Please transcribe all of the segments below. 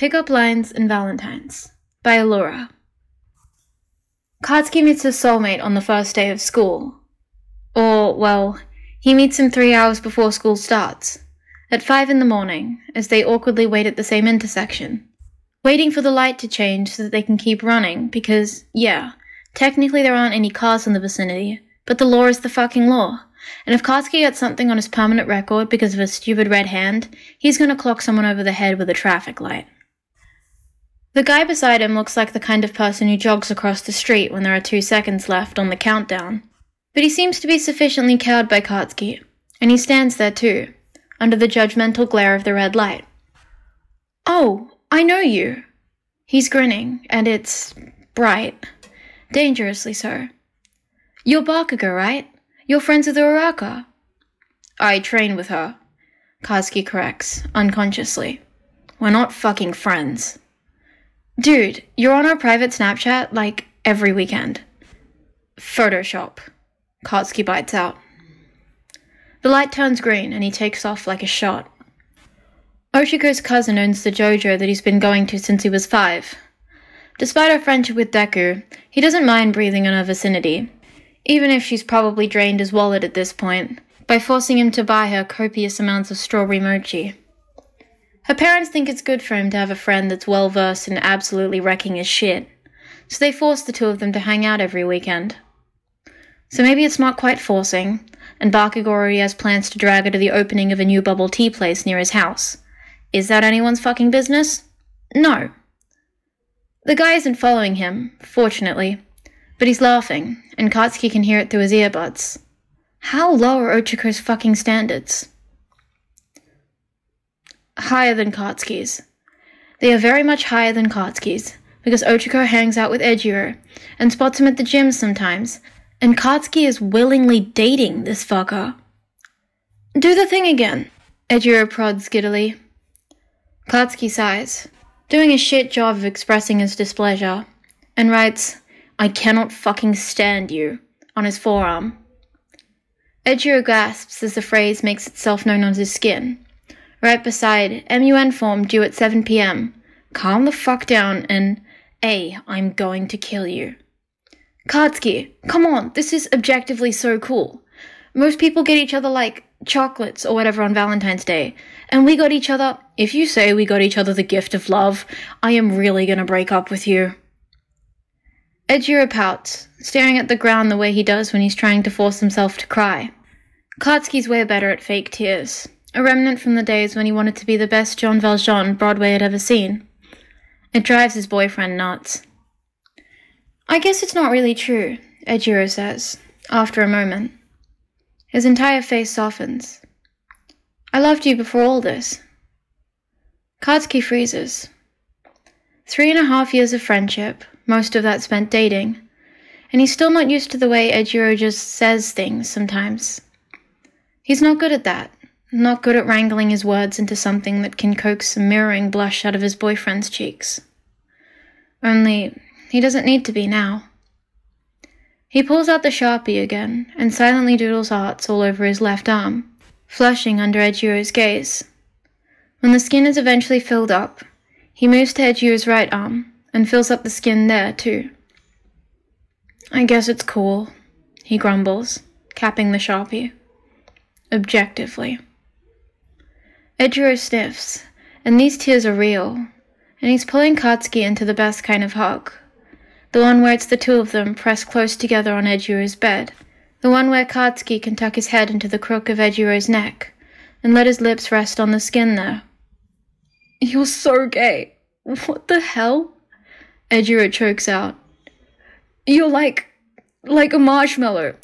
Pickup Lines and Valentines by Allura. Katsuki meets his soulmate on the first day of school. Or, well, he meets him 3 hours before school starts, at 5 in the morning, as they awkwardly wait at the same intersection, waiting for the light to change so that they can keep running because, yeah, technically there aren't any cars in the vicinity, but the law is the fucking law. And if Katsuki gets something on his permanent record because of a stupid red hand, he's gonna clock someone over the head with a traffic light. The guy beside him looks like the kind of person who jogs across the street when there are 2 seconds left on the countdown. But he seems to be sufficiently cowed by Katsuki, and he stands there too, under the judgmental glare of the red light. "Oh, I know you." He's grinning, and it's bright. Dangerously so. "You're Bakugou, right? You're friends with Uraraka?" "I train with her," Katsuki corrects, unconsciously. "We're not fucking friends." "Dude, you're on our private Snapchat, like, every weekend." "Photoshop," Katsuki bites out. The light turns green, and he takes off like a shot. Ochako's cousin owns the dojo that he's been going to since he was 5. Despite her friendship with Deku, he doesn't mind breathing in her vicinity, even if she's probably drained his wallet at this point, by forcing him to buy her copious amounts of strawberry mochi. Her parents think it's good for him to have a friend that's well-versed in absolutely wrecking his shit, so they force the two of them to hang out every weekend. So maybe it's not quite forcing, and Bakugou already has plans to drag her to the opening of a new bubble tea place near his house. Is that anyone's fucking business? No. The guy isn't following him, fortunately, but he's laughing, and Katsuki can hear it through his earbuds. How low are Ochako's fucking standards? Higher than Katsuki's. They are very much higher than Katsuki's, because Ochako hangs out with Ejiro, and spots him at the gym sometimes, and Katsuki is willingly dating this fucker. "Do the thing again," Ejiro prods giddily. Katsuki sighs, doing a shit job of expressing his displeasure, and writes, "I cannot fucking stand you," on his forearm. Ejiro gasps as the phrase makes itself known on his skin, right beside MUN form due at 7 p.m. Calm the fuck down and, I'm going to kill you. Katsuki, come on, this is objectively so cool. Most people get each other like chocolates or whatever on Valentine's Day, and we got each other, if you say we got each other the gift of love, I am really gonna break up with you. Ejiro pouts, staring at the ground the way he does when he's trying to force himself to cry. Katsuki's way better at fake tears, a remnant from the days when he wanted to be the best Jean Valjean Broadway had ever seen. It drives his boyfriend nuts. "I guess it's not really true," Ejiro says, after a moment. His entire face softens. "I loved you before all this." Katsuki freezes. 3.5 years of friendship, most of that spent dating, and he's still not used to the way Ejiro just says things sometimes. He's not good at that, not good at wrangling his words into something that can coax some mirroring blush out of his boyfriend's cheeks. Only, he doesn't need to be now. He pulls out the Sharpie again, and silently doodles hearts all over his left arm, flushing under Ejiro's gaze. When the skin is eventually filled up, he moves to Ejiro's right arm, and fills up the skin there too. "I guess it's cool," he grumbles, capping the Sharpie. Objectively. Ejiro sniffs, and these tears are real, and he's pulling Katsuki into the best kind of hug. The one where it's the two of them pressed close together on Ejiro's bed. The one where Katsuki can tuck his head into the crook of Ejiro's neck, and let his lips rest on the skin there. "You're so gay. What the hell?" Ejiro chokes out. "You're like a marshmallow.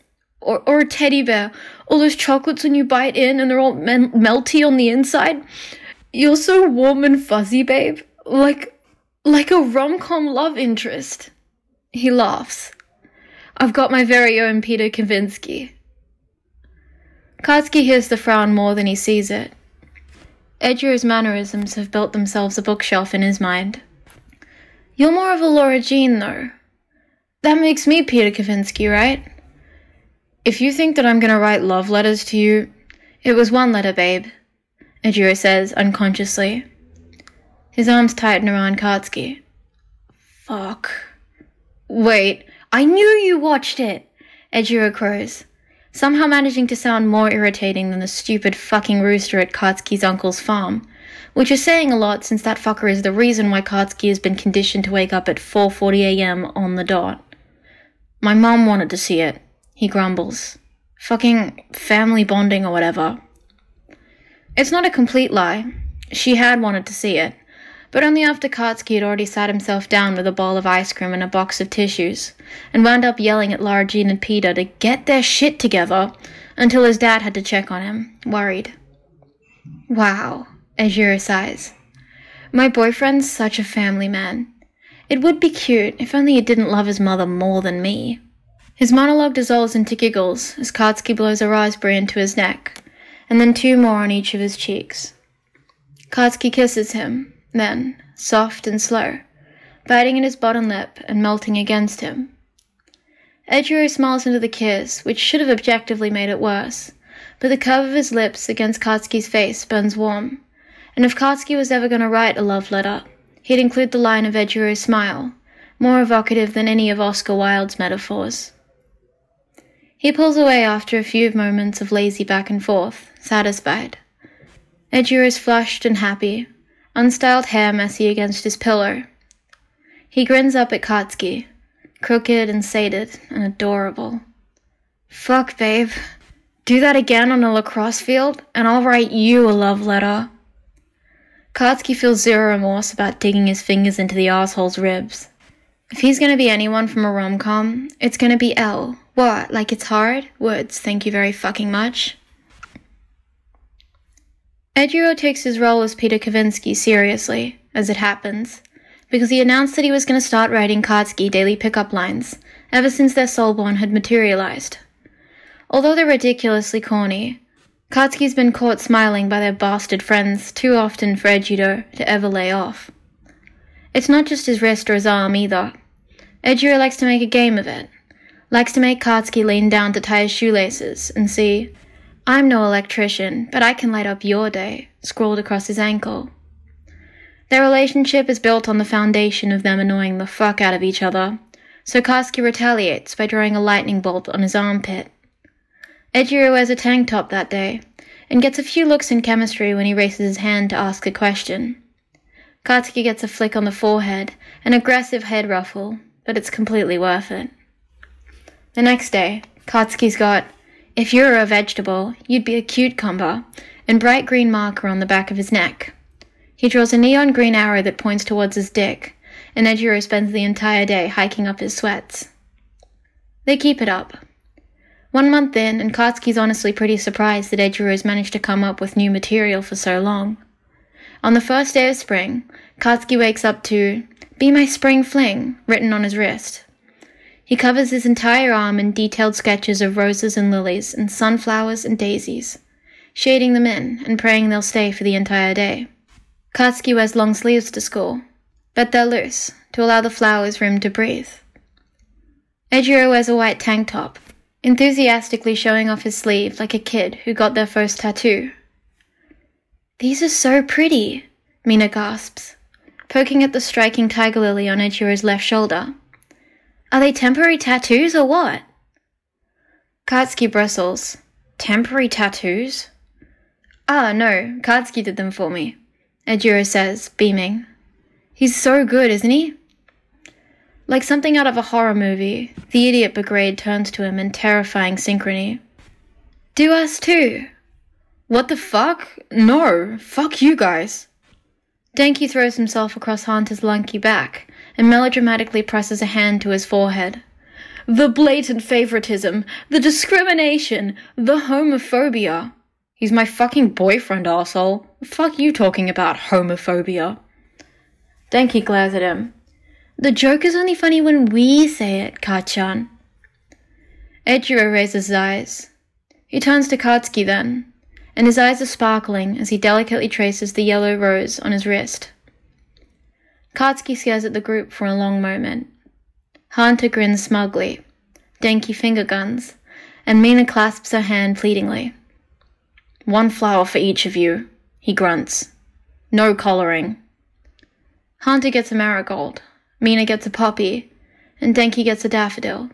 Or a teddy bear. All those chocolates when you bite in and they're all melty on the inside. You're so warm and fuzzy, babe. Like a rom-com love interest." He laughs. "I've got my very own Peter Kavinsky." Katsuki hears the frown more than he sees it. Ejiro's mannerisms have built themselves a bookshelf in his mind. "You're more of a Laura Jean, though. That makes me Peter Kavinsky, right?" "If you think that I'm gonna write love letters to you, it was one letter, babe," Ejiro says unconsciously. His arms tighten around Katsuki. Fuck. Wait, I knew you watched it! Ejiro crows, somehow managing to sound more irritating than the stupid fucking rooster at Katsuki's uncle's farm, which is saying a lot since that fucker is the reason why Katsuki has been conditioned to wake up at 4:40 AM on the dot. My mom wanted to see it, he grumbles. Fucking family bonding or whatever. It's not a complete lie. She had wanted to see it, but only after Katsuki had already sat himself down with a bowl of ice cream and a box of tissues, and wound up yelling at Lara Jean and Peter to get their shit together until his dad had to check on him, worried. Wow, Ejiro sighs. My boyfriend's such a family man. It would be cute if only he didn't love his mother more than me. His monologue dissolves into giggles as Katsuki blows a raspberry into his neck, and then 2 more on each of his cheeks. Katsuki kisses him, then, soft and slow, biting at his bottom lip and melting against him. Ejiro smiles into the kiss, which should have objectively made it worse, but the curve of his lips against Katsuki's face burns warm, and if Katsuki was ever going to write a love letter, he'd include the line of Ejiro's smile, more evocative than any of Oscar Wilde's metaphors. He pulls away after a few moments of lazy back and forth, satisfied. Ejiro is flushed and happy, unstyled hair messy against his pillow. He grins up at Katsuki, crooked and sated and adorable. Fuck, babe. Do that again on a lacrosse field, and I'll write you a love letter. Katsuki feels zero remorse about digging his fingers into the asshole's ribs. If he's gonna be anyone from a rom-com, it's gonna be L. What, like it's hard? Words, thank you very fucking much. Ejiro takes his role as Peter Kavinsky seriously, as it happens, because he announced that he was going to start writing Katsuki daily pickup lines, ever since their soulborn had materialized. Although they're ridiculously corny, Katsuki's been caught smiling by their bastard friends too often for Ejiro to ever lay off. It's not just his wrist or his arm either. Ejiro likes to make a game of it, likes to make Katsuki lean down to tie his shoelaces and see, I'm no electrician, but I can light up your day, scrawled across his ankle. Their relationship is built on the foundation of them annoying the fuck out of each other, so Katsuki retaliates by drawing a lightning bolt on his armpit. Ejiro wears a tank top that day, and gets a few looks in chemistry when he raises his hand to ask a question. Katsuki gets a flick on the forehead, an aggressive head ruffle, but it's completely worth it. The next day, Katsuki's got, if you were a vegetable, you'd be a cucumber, and bright green marker on the back of his neck. He draws a neon green arrow that points towards his dick, and Ejiro spends the entire day hiking up his sweats. They keep it up. 1 month in, and Katsuki's honestly pretty surprised that Ejiro's managed to come up with new material for so long. On the first day of spring, Katsuki wakes up to, Be My Spring Fling, written on his wrist. He covers his entire arm in detailed sketches of roses and lilies and sunflowers and daisies, shading them in and praying they'll stay for the entire day. Katsuki wears long sleeves to school, but they're loose, to allow the flowers room to breathe. Ejiro wears a white tank top, enthusiastically showing off his sleeve like a kid who got their first tattoo. These are so pretty, Mina gasps, poking at the striking tiger lily on Ejiro's left shoulder. Are they temporary tattoos or what? Katsuki bristles. Temporary tattoos? Ah, no, Katsuki did them for me, Ejiro says, beaming. He's so good, isn't he? Like something out of a horror movie, the idiot Brigade turns to him in terrifying synchrony. Do us too. What the fuck? No, fuck you guys. Denki throws himself across Hunter's lanky back and melodramatically presses a hand to his forehead. The blatant favoritism, the discrimination, the homophobia. He's my fucking boyfriend, arsehole. Fuck you talking about homophobia. Denki glares at him. The joke is only funny when we say it, Kachan. Ejiro raises his eyes. He turns to Katsuki then, and his eyes are sparkling as he delicately traces the yellow rose on his wrist. Katsuki stares at the group for a long moment. Hunter grins smugly, Denki finger guns, and Mina clasps her hand pleadingly. 1 flower for each of you, he grunts. No collaring. Hunter gets a marigold, Mina gets a poppy, and Denki gets a daffodil.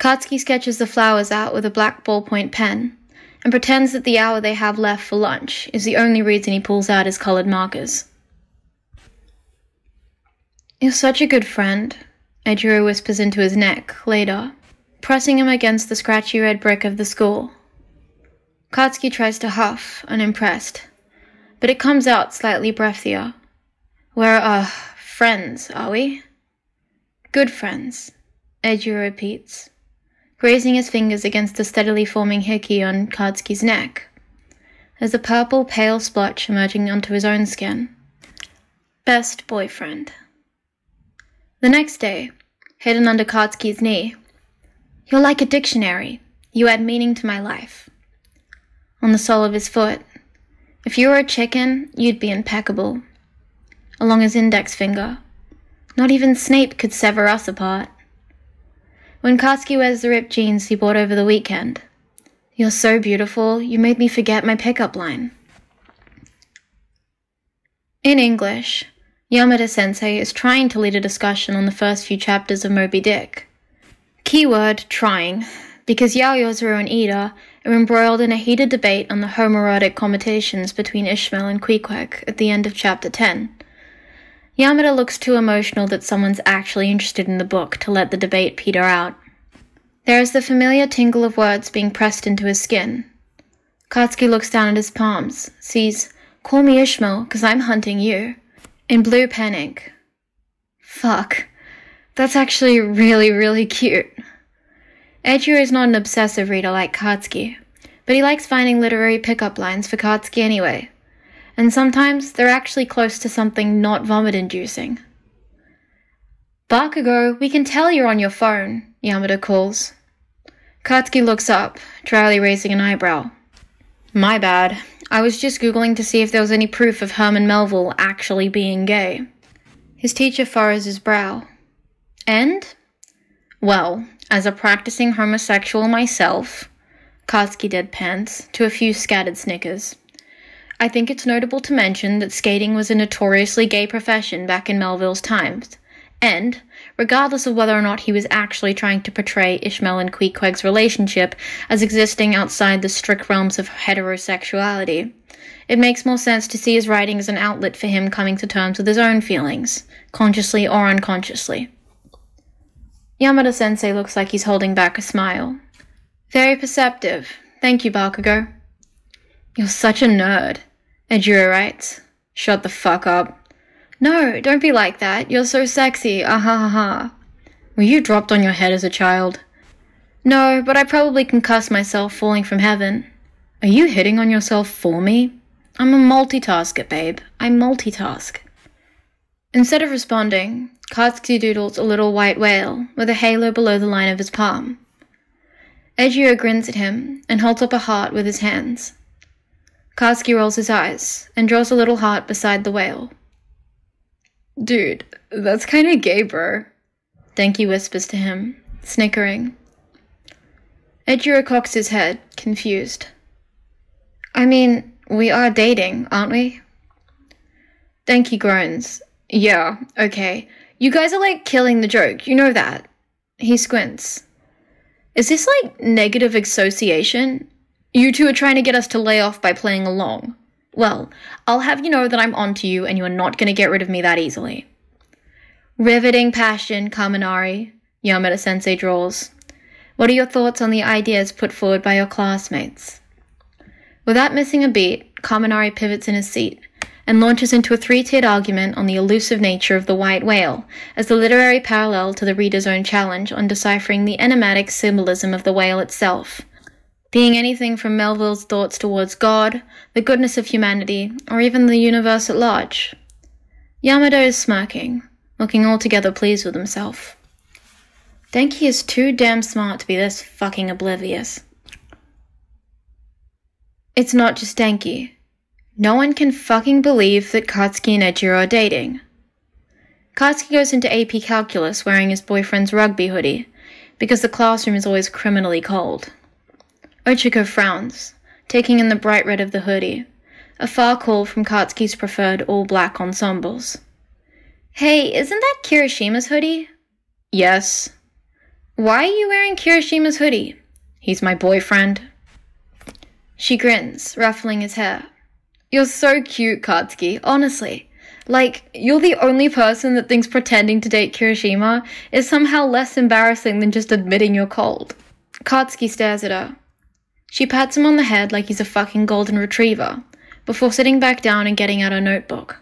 Katsuki sketches the flowers out with a black ballpoint pen, and pretends that the hour they have left for lunch is the only reason he pulls out his coloured markers. "You're such a good friend," Ejiro whispers into his neck later, pressing him against the scratchy red brick of the school. Katsuki tries to huff, unimpressed, but it comes out slightly breathier. "We're, friends, are we?" "Good friends," Ejiro repeats, grazing his fingers against the steadily forming hickey on Katsuki's neck. There's a purple, pale splotch emerging onto his own skin. "Best boyfriend." The next day, hidden under Katsuki's knee, "You're like a dictionary. You add meaning to my life." On the sole of his foot, "If you were a chicken, you'd be impeccable." Along his index finger, "Not even Snape could sever us apart." When Katsuki wears the ripped jeans he bought over the weekend, "You're so beautiful, you made me forget my pickup line." In English, Yamada-sensei is trying to lead a discussion on the first few chapters of Moby Dick. Keyword trying, because Yaoyozuru and Ida are embroiled in a heated debate on the homoerotic connotations between Ishmael and Queequeg at the end of chapter 10. Yamada looks too emotional that someone's actually interested in the book to let the debate peter out. There is the familiar tingle of words being pressed into his skin. Katsuki looks down at his palms, sees, "Call me Ishmael, 'cause I'm hunting you," in blue pen ink. Fuck. That's actually really, really cute. Ejiro is not an obsessive reader like Katsuki, but he likes finding literary pickup lines for Katsuki anyway. And sometimes they're actually close to something not vomit-inducing. "Bakugou, we can tell you're on your phone," Yamada calls. Katsuki looks up, dryly raising an eyebrow. "My bad. I was just Googling to see if there was any proof of Herman Melville actually being gay." His teacher furrows his brow. "And?" "Well, as a practicing homosexual myself," Katsuki deadpans, to a few scattered snickers, "I think it's notable to mention that skating was a notoriously gay profession back in Melville's times, and, regardless of whether or not he was actually trying to portray Ishmael and Queequeg's relationship as existing outside the strict realms of heterosexuality, it makes more sense to see his writing as an outlet for him coming to terms with his own feelings, consciously or unconsciously." Yamada-sensei looks like he's holding back a smile. "Very perceptive. Thank you, Bakugou." "You're such a nerd," Ejiro writes. "Shut the fuck up." "No, don't be like that. You're so sexy. Ah ha ha ha." "Were you dropped on your head as a child?" "No, but I probably concussed myself falling from heaven." "Are you hitting on yourself for me?" "I'm a multitasker, babe. I multitask." Instead of responding, Katsuki doodles a little white whale with a halo below the line of his palm. Ejiro grins at him and holds up a heart with his hands. Katsuki rolls his eyes and draws a little heart beside the whale. "Dude, that's kinda gay, bro," Denki whispers to him, snickering. Ejiro cocks his head, confused. "I mean, we are dating, aren't we?" Denki groans. "Yeah, okay. You guys are like killing the joke, you know that." He squints. "Is this like negative association? You two are trying to get us to lay off by playing along. Well, I'll have you know that I'm onto you and you are not going to get rid of me that easily." "Riveting passion, Kaminari," Yamada-sensei drawls. "What are your thoughts on the ideas put forward by your classmates?" Without missing a beat, Kaminari pivots in his seat and launches into a three-tiered argument on the elusive nature of the white whale as the literary parallel to the reader's own challenge on deciphering the enigmatic symbolism of the whale itself, being anything from Melville's thoughts towards God, the goodness of humanity, or even the universe at large. Yamada is smirking, looking altogether pleased with himself. Denki is too damn smart to be this fucking oblivious. It's not just Denki. No one can fucking believe that Katsuki and Ejiro are dating. Katsuki goes into AP Calculus wearing his boyfriend's rugby hoodie, because the classroom is always criminally cold. Ochako frowns, taking in the bright red of the hoodie, a far call from Katsuki's preferred all-black ensembles. Hey, isn't that Kirishima's hoodie? Yes. Why are you wearing Kirishima's hoodie? He's my boyfriend. She grins, ruffling his hair. You're so cute, Katsuki, honestly. Like, you're the only person that thinks pretending to date Kirishima is somehow less embarrassing than just admitting you're cold. Katsuki stares at her. She pats him on the head like he's a fucking golden retriever, before sitting back down and getting out her notebook.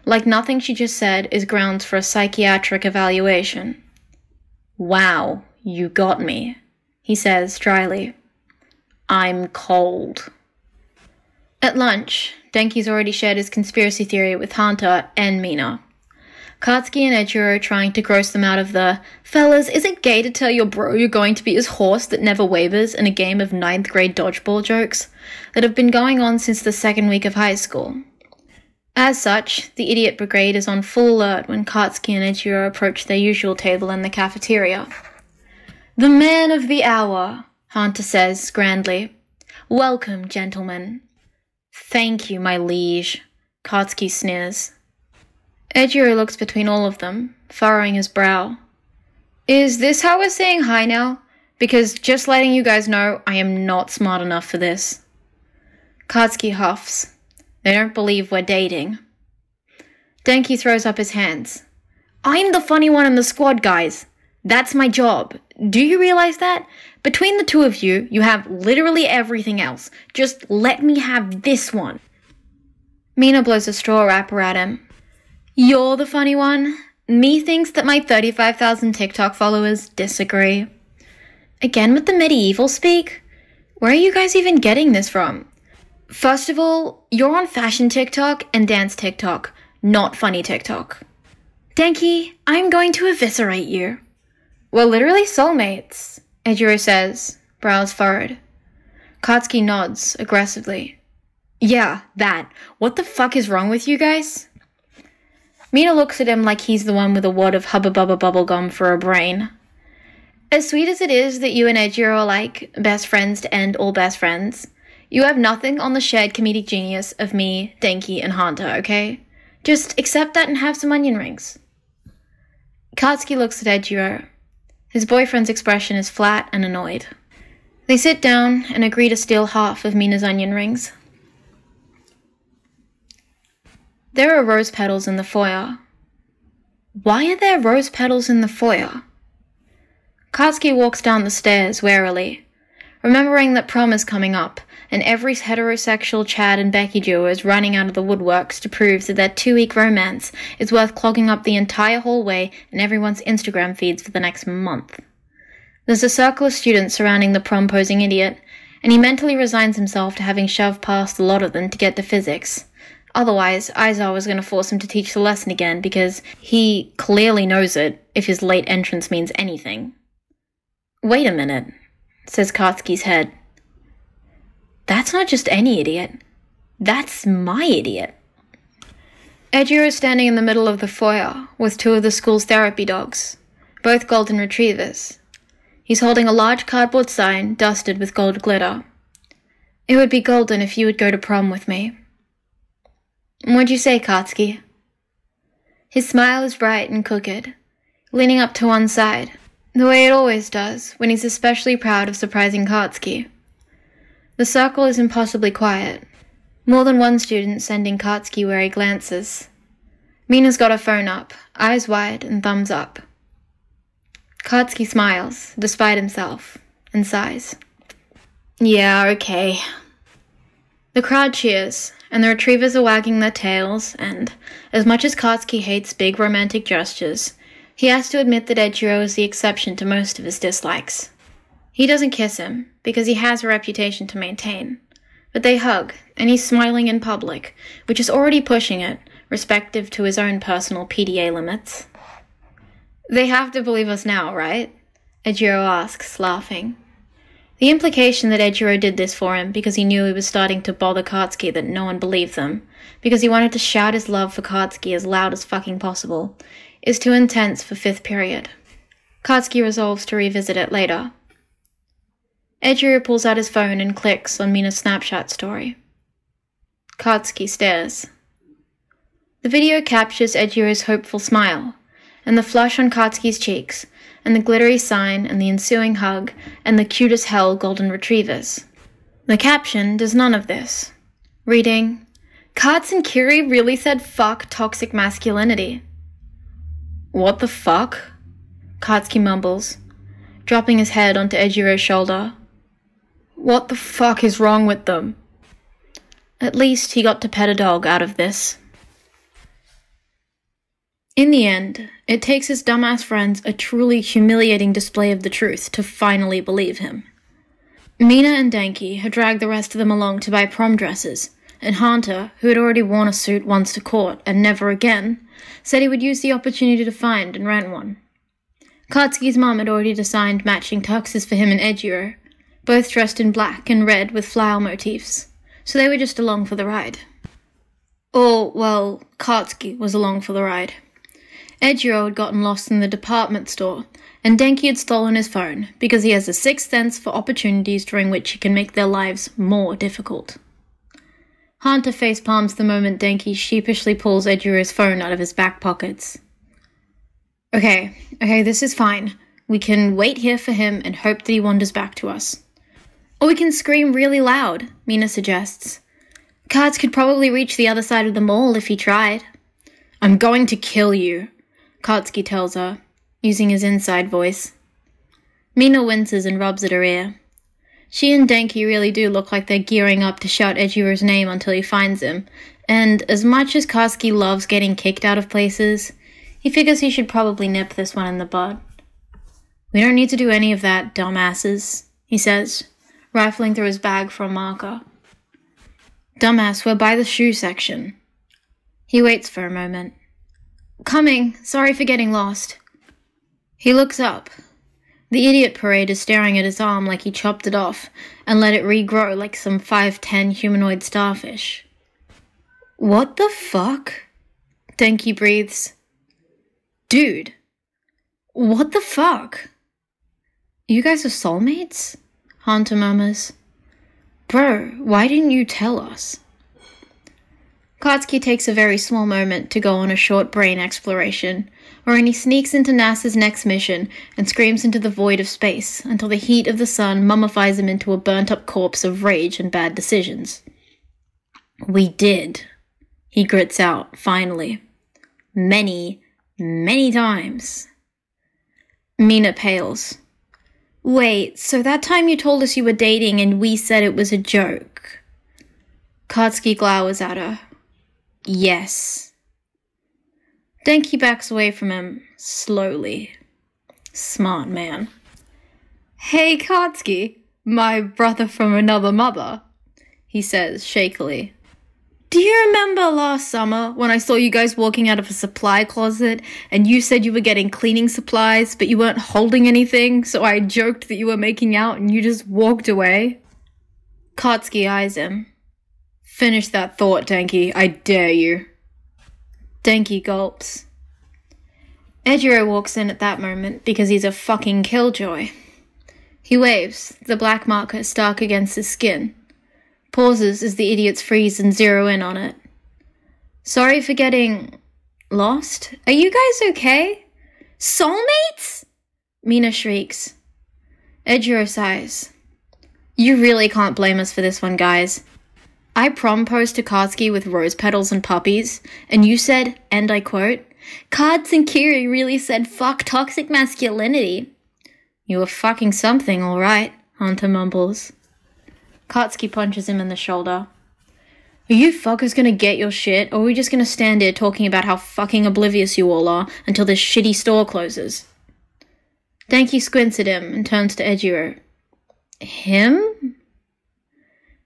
Like nothing she just said is grounds for a psychiatric evaluation. Wow, you got me, he says dryly. I'm cold. At lunch, Denki's already shared his conspiracy theory with Hunter and Mina. Katsuki and Ejiro are trying to gross them out of the, fellas, is it gay to tell your bro you're going to be his horse that never wavers in a game of 9th grade dodgeball jokes that have been going on since the second week of high school. As such, the idiot brigade is on full alert when Katsuki and Ejiro approach their usual table in the cafeteria. The man of the hour, Hunter says grandly. Welcome, gentlemen. Thank you, my liege, Katsuki sneers. Ejiro looks between all of them, furrowing his brow. Is this how we're saying hi now? Because just letting you guys know, I am not smart enough for this. Katsuki huffs. They don't believe we're dating. Denki throws up his hands. I'm the funny one in the squad, guys. That's my job. Do you realize that? Between the two of you, you have literally everything else. Just let me have this one. Mina blows a straw wrapper at him. You're the funny one? Me thinks that my 35,000 TikTok followers disagree. Again with the medieval speak? Where are you guys even getting this from? First of all, you're on fashion TikTok and dance TikTok, not funny TikTok. Denki, I'm going to eviscerate you. We're literally soulmates, Ejiro says, brows furrowed. Katsuki nods aggressively. Yeah, that. What the fuck is wrong with you guys? Mina looks at him like he's the one with a wad of Hubba Bubba bubblegum for a brain. As sweet as it is that you and Ejiro are like best friends to end all best friends, you have nothing on the shared comedic genius of me, Denki, and Hunter, okay? Just accept that and have some onion rings. Katsuki looks at Ejiro. His boyfriend's expression is flat and annoyed. They sit down and agree to steal half of Mina's onion rings. There are rose petals in the foyer. Why are there rose petals in the foyer? Katsuki walks down the stairs warily, remembering that prom is coming up, and every heterosexual Chad and Becky duo is running out of the woodworks to prove that their 2-week romance is worth clogging up the entire hallway and everyone's Instagram feeds for the next month. There's a circle of students surrounding the prom-posing idiot, and he mentally resigns himself to having shoved past a lot of them to get to physics. Otherwise, Aizawa was going to force him to teach the lesson again because he clearly knows it if his late entrance means anything. Wait a minute, says Katsuki's head. That's not just any idiot. That's my idiot. Ejiro is standing in the middle of the foyer with 2 of the school's therapy dogs, both golden retrievers. He's holding a large cardboard sign dusted with gold glitter. It would be golden if you would go to prom with me. What'd you say, Katsuki? His smile is bright and crooked, leaning up to one side, the way it always does when he's especially proud of surprising Katsuki. The circle is impossibly quiet, more than one student sending Katsuki wary glances. Mina's got her phone up, eyes wide and thumbs up. Katsuki smiles, despite himself, and sighs. Yeah, okay. The crowd cheers, and the retrievers are wagging their tails, and, as much as Katsuki hates big romantic gestures, he has to admit that Ejiro is the exception to most of his dislikes. He doesn't kiss him, because he has a reputation to maintain, but they hug, and he's smiling in public, which is already pushing it, respective to his own personal PDA limits. They have to believe us now, right? Ejiro asks, laughing. The implication that Ejiro did this for him because he knew he was starting to bother Katsuki that no one believed them, because he wanted to shout his love for Katsuki as loud as fucking possible, is too intense for 5th period. Katsuki resolves to revisit it later. Ejiro pulls out his phone and clicks on Mina's Snapchat story. Katsuki stares. The video captures Ejiro's hopeful smile, and the flush on Katsuki's cheeks, and the glittery sign, and the ensuing hug, and the cute as hell golden retrievers. The caption does none of this. Reading, Kats and Kiri really said fuck toxic masculinity. What the fuck? Katsuki mumbles, dropping his head onto Ejiro's shoulder. What the fuck is wrong with them? At least he got to pet a dog out of this. In the end, it takes his dumbass friends a truly humiliating display of the truth to finally believe him. Mina and Denki had dragged the rest of them along to buy prom dresses, and Hunter, who had already worn a suit once to court and never again, said he would use the opportunity to find and rent one. Katsuki's mum had already designed matching tuxes for him and Ejiro, both dressed in black and red with flower motifs, so they were just along for the ride. Or, well, Katsuki was along for the ride. Ejiro had gotten lost in the department store, and Denki had stolen his phone because he has a sixth sense for opportunities during which he can make their lives more difficult. Hunter facepalms the moment Denki sheepishly pulls Ejiro's phone out of his back pockets. Okay, this is fine. We can wait here for him and hope that he wanders back to us. Or we can scream really loud, Mina suggests. Kats could probably reach the other side of the mall if he tried. I'm going to kill you, Katsuki tells her, using his inside voice. Mina winces and rubs at her ear. She and Denki really do look like they're gearing up to shout Ejiro's name until he finds him, and as much as Katsuki loves getting kicked out of places, he figures he should probably nip this one in the bud. We don't need to do any of that, dumbasses, he says, rifling through his bag for a marker. Dumbass, we're by the shoe section. He waits for a moment. Coming, sorry for getting lost. He looks up. The idiot parade is staring at his arm like he chopped it off and let it regrow like some 5'10" humanoid starfish. What the fuck? Denki breathes. Dude, what the fuck? You guys are soulmates? Hunter murmurs. Bro, why didn't you tell us? Katsuki takes a very small moment to go on a short brain exploration, wherein he sneaks into NASA's next mission and screams into the void of space until the heat of the sun mummifies him into a burnt-up corpse of rage and bad decisions. We did, he grits out, finally. Many, many times. Mina pales. Wait, so that time you told us you were dating and we said it was a joke? Katsuki glowers at her. Yes. Denki backs away from him, slowly. Smart man. Hey, Katsuki, my brother from another mother, he says shakily. Do you remember last summer when I saw you guys walking out of a supply closet and you said you were getting cleaning supplies but you weren't holding anything, so I joked that you were making out and you just walked away? Katsuki eyes him. Finish that thought, Denki, I dare you. Denki gulps. Ejiro walks in at that moment because he's a fucking killjoy. He waves, the black marker stark against his skin. Pauses as the idiots freeze and zero in on it. Sorry for getting lost? Are you guys okay? Soulmates? Mina shrieks. Ejiro sighs. You really can't blame us for this one, guys. I prom-posed to Katsuki with rose petals and puppies, and you said, and I quote, Kats and Kiri really said fuck toxic masculinity. You were fucking something, alright, Hunter mumbles. Katsuki punches him in the shoulder. Are you fuckers gonna get your shit, or are we just gonna stand here talking about how fucking oblivious you all are until this shitty store closes? Denki squints at him and turns to Ejiro. Him?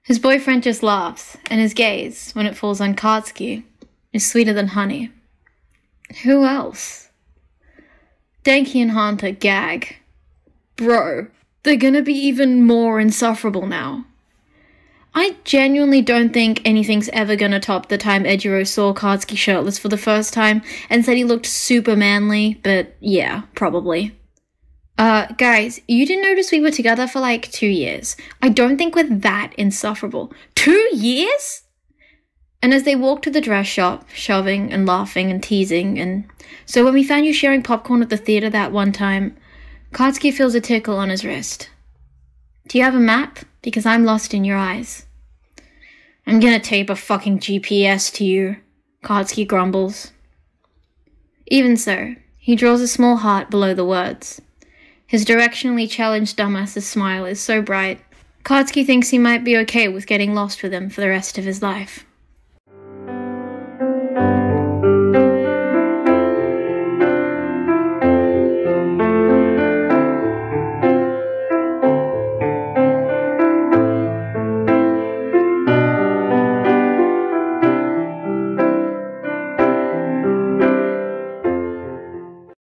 His boyfriend just laughs, and his gaze, when it falls on Katsuki, is sweeter than honey. Who else? Denki and Hunter gag. Bro, they're gonna be even more insufferable now. I genuinely don't think anything's ever gonna top the time Ejiro saw Katsuki shirtless for the first time and said he looked super manly, but yeah, probably. Guys, you didn't notice we were together for like 2 years. I don't think we're that insufferable. 2 years? And as they walk to the dress shop, shoving and laughing and teasing, and so when we found you sharing popcorn at the theater that one time, Katsuki feels a tickle on his wrist. Do you have a map? Because I'm lost in your eyes. I'm gonna tape a fucking GPS to you, Katsuki grumbles. Even so, he draws a small heart below the words. His directionally challenged dumbass's smile is so bright, Katsuki thinks he might be okay with getting lost with him for the rest of his life.